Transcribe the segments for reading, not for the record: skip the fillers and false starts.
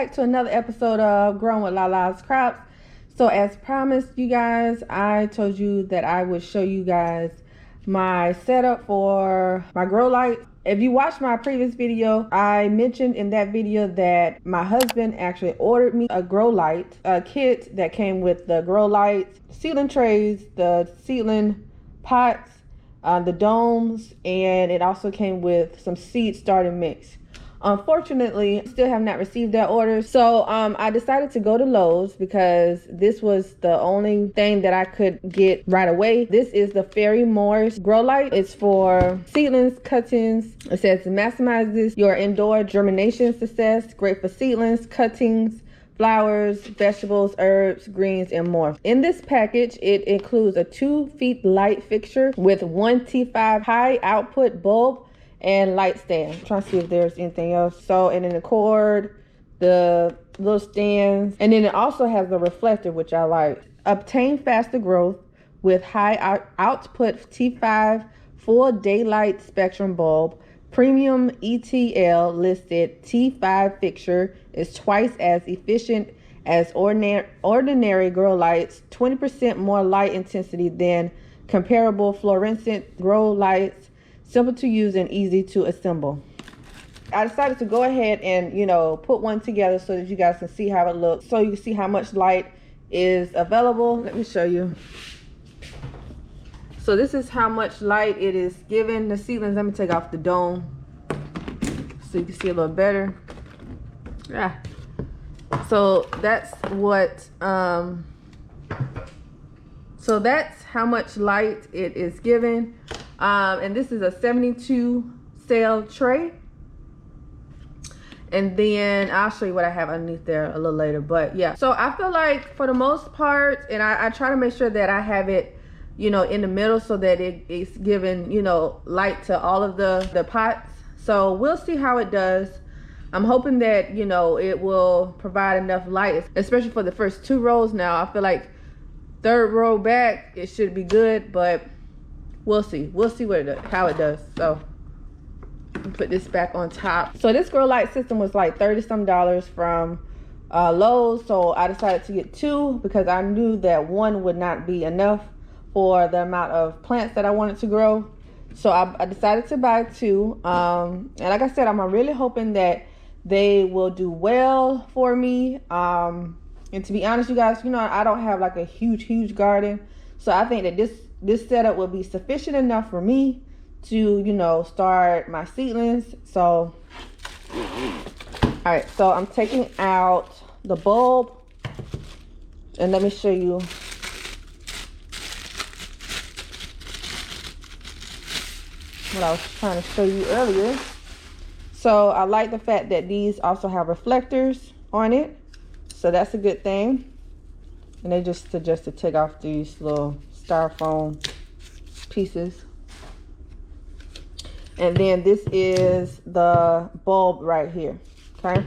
back to another episode of Growing with LaLa's Crops. So as promised, you guys, I told you that I would show you guys my setup for my grow light. If you watched my previous video, I mentioned in that video that my husband actually ordered me a grow light, a kit that came with the grow lights, seedling trays, the seedling pots, the domes, and it also came with some seed starting mix. Unfortunately, still have not received that order. So I decided to go to Lowe's because this was the only thing that I could get right away. This is the Fairy Morris grow light. It's for seedlings, cuttings. It says maximizes your indoor germination success. Great for seedlings, cuttings, flowers, vegetables, herbs, greens, and more. In this package, it includes a 2-feet light fixture with 1 T5 high output bulb and light stand. I'm trying to see if there's anything else. So, and then the cord, the little stands, and then it also has the reflector, which I like. Obtain faster growth with high output T5 full daylight spectrum bulb. Premium ETL listed T5 fixture is twice as efficient as ordinary grow lights, 20% more light intensity than comparable fluorescent grow lights. Simple to use and easy to assemble. I decided to go ahead and, put one together so that you guys can see how it looks. So you can see how much light is available. Let me show you. So this is how much light it is giving the seedlings. Let me take off the dome so you can see a little better. Yeah. So that's what, so that's how much light it is giving. And this is a 72 cell tray. And then I'll show you what I have underneath there a little later. But yeah, so I feel like for the most part, and I try to make sure that I have it, in the middle so that it's giving, light to all of the pots. So we'll see how it does. I'm hoping that, it will provide enough light, especially for the first 2 rows. Now, I feel like 3rd row back, it should be good, but we'll see. We'll see how it does. So put this back on top. So this grow light system was like $30-some from Lowe's. So I decided to get 2 because I knew that 1 would not be enough for the amount of plants that I wanted to grow. So I decided to buy 2. And like I said, I'm really hoping that they will do well for me. And to be honest, you guys, I don't have like a huge garden. So I think that this setup will be sufficient enough for me to, start my seedlings. So, all right, so I'm taking out the bulb and let me show you what I was trying to show you earlier. So I like the fact that these also have reflectors on it. So that's a good thing. And they just suggest to take off these little styrofoam pieces. And then this is the bulb right here. Okay.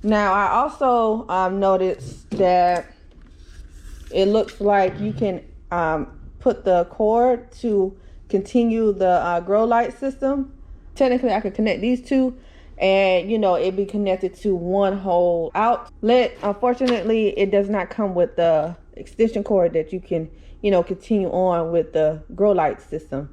Now I also noticed that it looks like you can put the cord to continue the grow light system. Technically I could connect these 2 and it'd be connected to one whole outlet. Unfortunately, it does not come with the extension cord that you can continue on with the grow light system.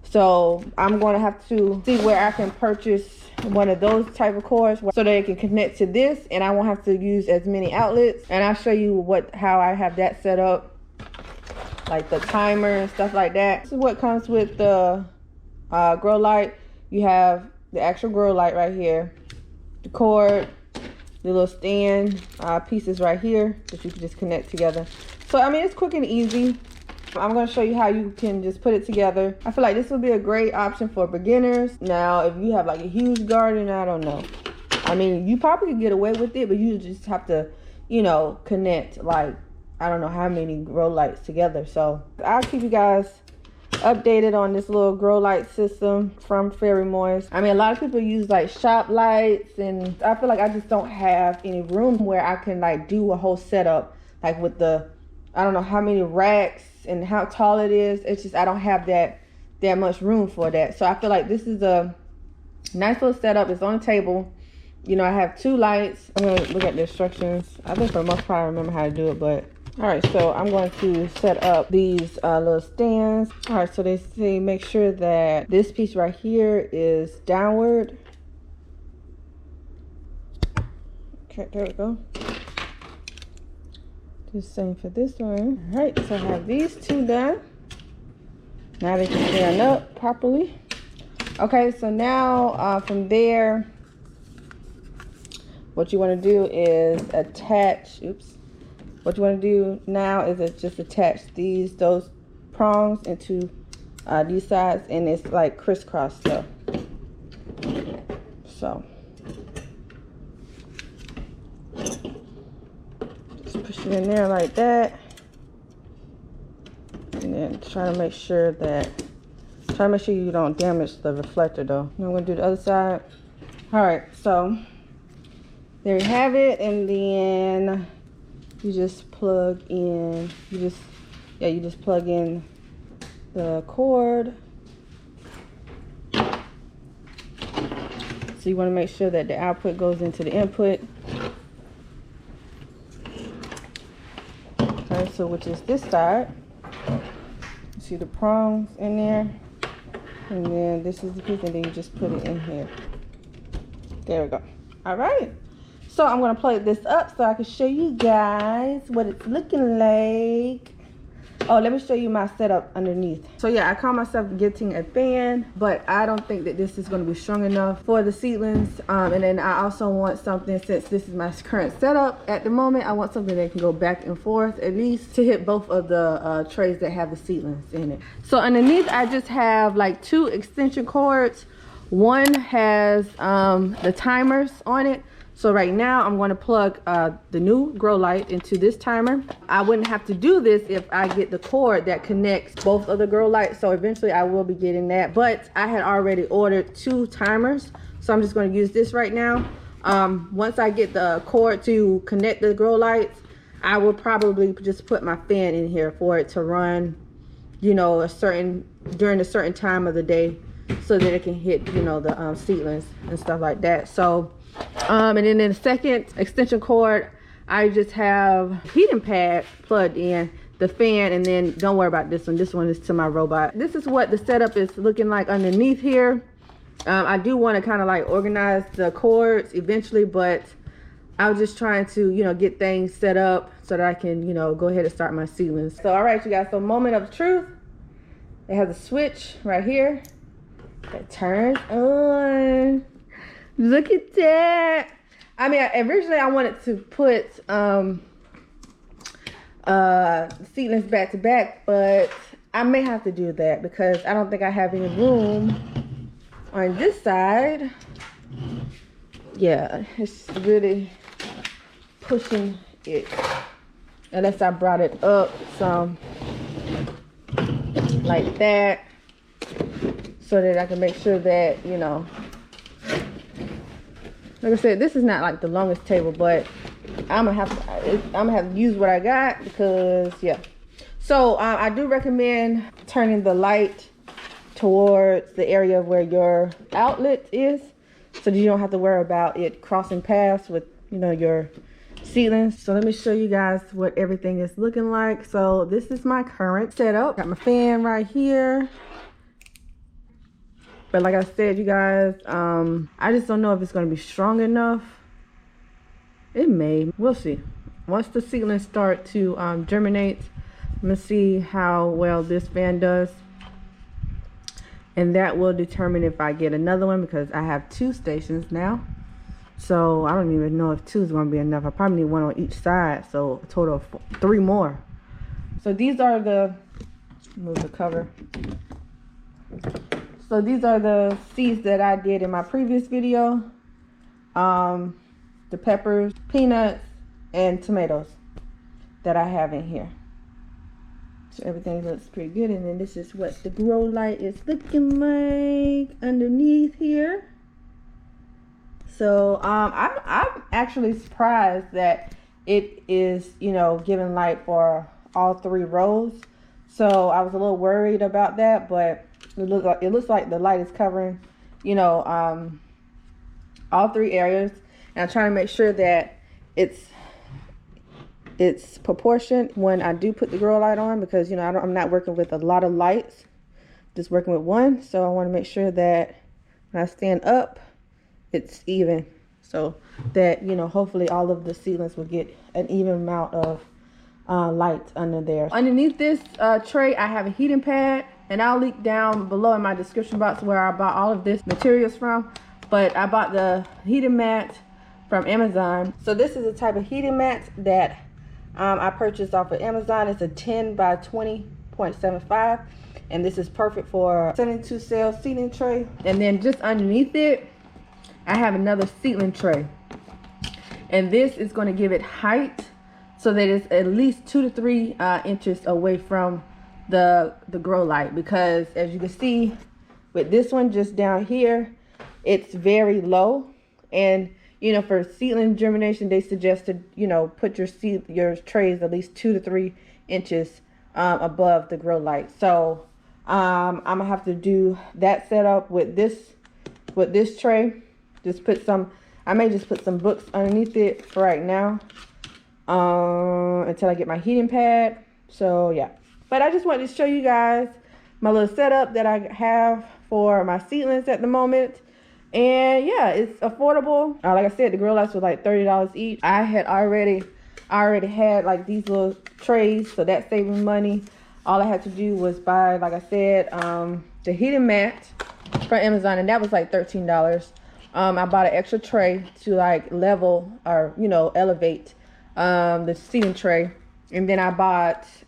So I'm going to have to see where I can purchase one of those type of cords so that it can connect to this and I won't have to use as many outlets. And I'll show you how I have that set up, like the timer and stuff like that. This is what comes with the grow light. You have the actual grow light right here, the cord, the little stand pieces right here that you can just connect together. So I mean, it's quick and easy. I'm going to show you how you can just put it together. I feel like this would be a great option for beginners. Now if you have like a huge garden, I don't know, I mean, you probably could get away with it, but you just have to connect like I don't know how many grow lights together. So I'll keep you guys updated on this little grow light system from Fairy Morris. I mean, a lot of people use like shop lights, and I feel like I just don't have any room where I can like do a whole setup like with the, I don't know how many racks and how tall it is. It's just I don't have that much room for that. So I feel like this is a nice little setup. It's on a table. you know, I have 2 lights. I'm gonna look at the instructions. I think for the most part I remember how to do it, but all right, so I'm going to set up these little stands. All right, so they say make sure that this piece right here is downward. Okay, there we go. Do the same for this one. All right, so I have these 2 done. Now they can stand up properly. Okay, so now from there, what you want to do is attach, what you want to do now is just attach those prongs into these sides, and it's like crisscross stuff. So just push it in there like that, and then try to make sure you don't damage the reflector though. Now I'm going to do the other side. All right, so there you have it, and then you just plug in, you just plug in the cord. So you want to make sure that the output goes into the input. Okay, so which is this side. See the prongs in there, and then this is the piece, and then you just put it in here. There we go. All right. So I'm going to plug this up so I can show you guys what it's looking like. Oh, let me show you my setup underneath. So yeah, I call myself getting a fan, but I don't think that this is going to be strong enough for the seedlings. And then I also want something, since this is my current setup at the moment, I want something that can go back and forth at least to hit both of the trays that have the seedlings in it. So underneath I just have like 2 extension cords. One has the timers on it. So right now I'm going to plug the new grow light into this timer. I wouldn't have to do this if I get the cord that connects both of the grow lights. So eventually I will be getting that, but I had already ordered 2 timers. So I'm just going to use this right now. Once I get the cord to connect the grow lights, I will probably just put my fan in here for it to run, you know, during a certain time of the day, so that it can hit, you know, the seedlings and stuff like that. So and then in the second extension cord, I just have heating pad plugged in, the fan, and then don't worry about this one. This one is to my robot. This is what the setup is looking like underneath here. I do want to kind of like organize the cords eventually, but I was just trying to, you know, get things set up so that I can, you know, go ahead and start my seedlings. So all right, you guys, so moment of truth. It has a switch right here that turns on. Look at that. I mean, originally I wanted to put seedlings back to back, but I may have to do that because I don't think I have any room on this side. Yeah, it's really pushing it, unless I brought it up some like that, so that I can make sure that, you know, like I said, this is not like the longest table, but I'm gonna have to use what I got because, yeah. So I do recommend turning the light towards the area where your outlet is, so that you don't have to worry about it crossing paths with, you know, your seedlings. So let me show you guys what everything is looking like. So this is my current setup. Got my fan right here. But like I said, you guys, I just don't know if it's going to be strong enough. It may. We'll see. Once the seedlings start to germinate, I'm going to see how well this fan does. And that will determine if I get another one, because I have 2 stations now. So I don't even know if 2 is going to be enough. I probably need 1 on each side. So a total of 3 more. So these are the, move the cover. So these are the seeds that I did in my previous video. The peppers, peanuts, and tomatoes that I have in here. So everything looks pretty good. And then this is what the grow light is looking like underneath here. So I'm actually surprised that it is, you know, giving light for all 3 rows. So I was a little worried about that, but it looks like the light is covering, you know, all 3 areas. and I'm trying to make sure that it's proportioned when I do put the grow light on, because you know I'm not working with a lot of lights, just working with one. So I want to make sure that when I stand up, it's even, so that you know hopefully all of the seedlings will get an even amount of light under there. Underneath this tray, I have a heating pad, and I'll link down below in my description box where I bought all of this materials from. But I bought the heating mat from Amazon. So this is a type of heating mat that I purchased off of Amazon. It's a 10 by 20.75, and this is perfect for 72 cell seedling tray. And then just underneath it, I have another seedling tray, and this is going to give it height so that it's at least 2 to 3 inches away from the grow light, because as you can see with this one just down here, it's very low. And you know, for seedling germination, they suggested, you know, put your trays at least 2 to 3 inches above the grow light. So I'm gonna have to do that setup with this tray. Just put some, I may just put some books underneath it for right now until I get my heating pad. So yeah, but I just wanted to show you guys my little setup that I have for my seedlings at the moment. And yeah, it's affordable. Like I said, the grow lights were like $30 each. I already had like these little trays, so that's saving money. All I had to do was buy, like I said, the heating mat from Amazon, and that was like $13. I bought an extra tray to like level, or you know, elevate the seeding tray. And then I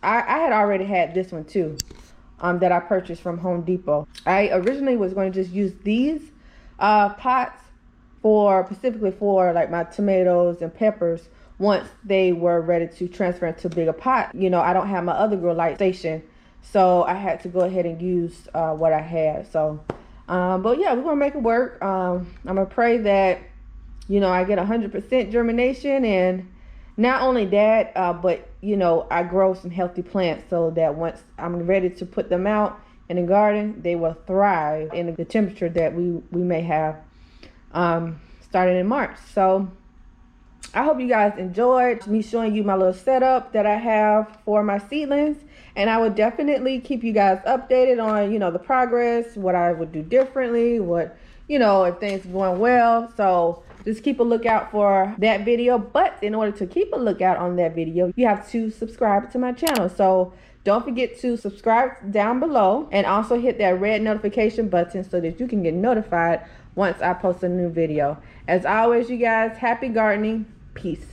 had already had this one too, that I purchased from Home Depot. I originally was going to just use these pots specifically for like my tomatoes and peppers once they were ready to transfer into a bigger pot. You know, I don't have my other grow light station, so I had to go ahead and use what I had. So but yeah, we're gonna make it work. I'm gonna pray that, you know, I get 100% germination, and not only that, but you know, I grow some healthy plants so that once I'm ready to put them out in the garden, they will thrive in the temperature that we may have starting in March. So I hope you guys enjoyed me showing you my little setup that I have for my seedlings, and I would definitely keep you guys updated on, you know, the progress, what I would do differently, what, you know, if things are going well. So just keep a lookout for that video. But in order to keep a lookout on that video, you have to subscribe to my channel. So don't forget to subscribe down below, and also hit that red notification button so that you can get notified once I post a new video. As always, you guys, happy gardening. Peace.